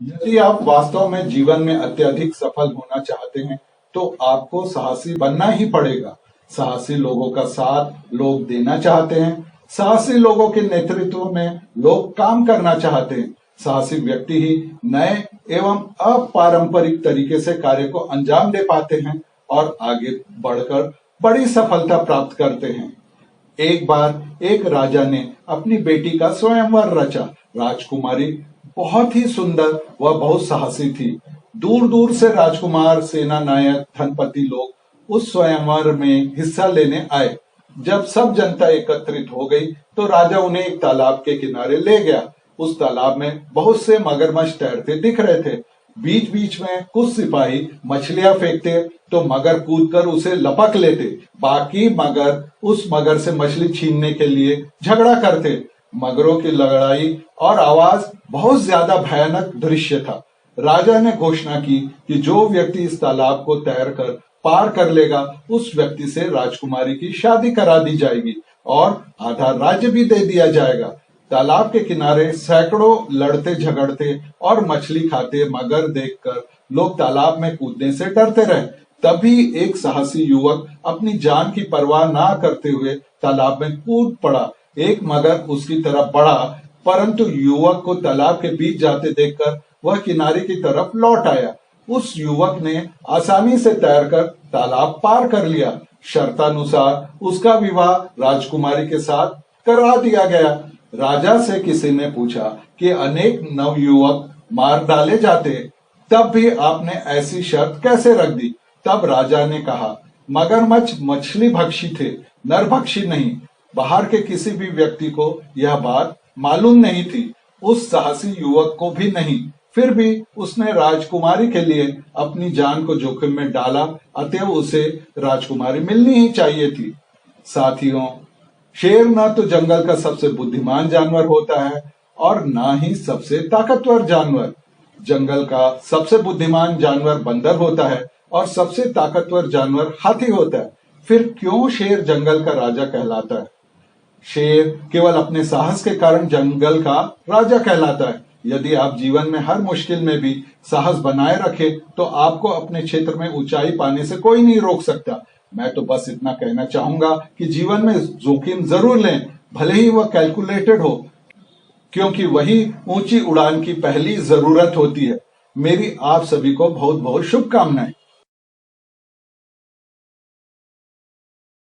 यदि आप वास्तव में जीवन में अत्यधिक सफल होना चाहते हैं, तो आपको साहसी बनना ही पड़ेगा। साहसी लोगों का साथ लोग देना चाहते हैं। साहसी लोगों के नेतृत्व में लोग काम करना चाहते हैं। साहसी व्यक्ति ही नए एवं अपारंपरिक तरीके से कार्य को अंजाम दे पाते हैं और आगे बढ़कर बड़ी सफलता प्राप्त करते हैं। एक बार एक राजा ने अपनी बेटी का स्वयंवर रचा। राजकुमारी बहुत ही सुंदर व बहुत साहसी थी। दूर दूर से राजकुमार, सेना नायक, धनपति लोग उस स्वयंवर में हिस्सा लेने आए। जब सब जनता एकत्रित हो गई तो राजा उन्हें एक तालाब के किनारे ले गया। उस तालाब में बहुत से मगरमच्छ तैरते दिख रहे थे। बीच बीच में कुछ सिपाही मछलियां फेंकते तो मगर कूदकर उसे लपक लेते। बाकी मगर उस मगर से मछली छीनने के लिए झगड़ा करते। मगरों की लड़ाई और आवाज बहुत ज्यादा भयानक दृश्य था। राजा ने घोषणा की कि जो व्यक्ति इस तालाब को तैरकर पार कर लेगा, उस व्यक्ति से राजकुमारी की शादी करा दी जाएगी और आधा राज्य भी दे दिया जाएगा। तालाब के किनारे सैकड़ों लड़ते झगड़ते और मछली खाते मगर देखकर लोग तालाब में कूदने से डरते रहे। तभी एक साहसी युवक अपनी जान की परवाह ना करते हुए तालाब में कूद पड़ा। एक मगर उसकी तरफ बढ़ा, परंतु युवक को तालाब के बीच जाते देखकर वह किनारे की तरफ लौट आया। उस युवक ने आसानी से तैरकर तालाब पार कर लिया। शर्तानुसार उसका विवाह राजकुमारी के साथ करा दिया गया। राजा से किसी ने पूछा कि अनेक नवयुवक मार डाले जाते, तब भी आपने ऐसी शर्त कैसे रख दी? तब राजा ने कहा, मगरमच्छ मछली भक्षी थे, नरभक्षी नहीं। बाहर के किसी भी व्यक्ति को यह बात मालूम नहीं थी, उस साहसी युवक को भी नहीं। फिर भी उसने राजकुमारी के लिए अपनी जान को जोखिम में डाला, अतएव उसे राजकुमारी मिलनी ही चाहिए थी। साथियों, शेर न तो जंगल का सबसे बुद्धिमान जानवर होता है और न ही सबसे ताकतवर जानवर। जंगल का सबसे बुद्धिमान जानवर बंदर होता है और सबसे ताकतवर जानवर हाथी होता है। फिर क्यों शेर जंगल का राजा कहलाता है? शेर केवल अपने साहस के कारण जंगल का राजा कहलाता है। यदि आप जीवन में हर मुश्किल में भी साहस बनाए रखें, तो आपको अपने क्षेत्र में ऊंचाई पाने से कोई नहीं रोक सकता। मैं तो बस इतना कहना चाहूंगा कि जीवन में जोखिम जरूर लें, भले ही वह कैलकुलेटेड हो, क्योंकि वही ऊंची उड़ान की पहली जरूरत होती है। मेरी आप सभी को बहुत बहुत शुभकामनाएं।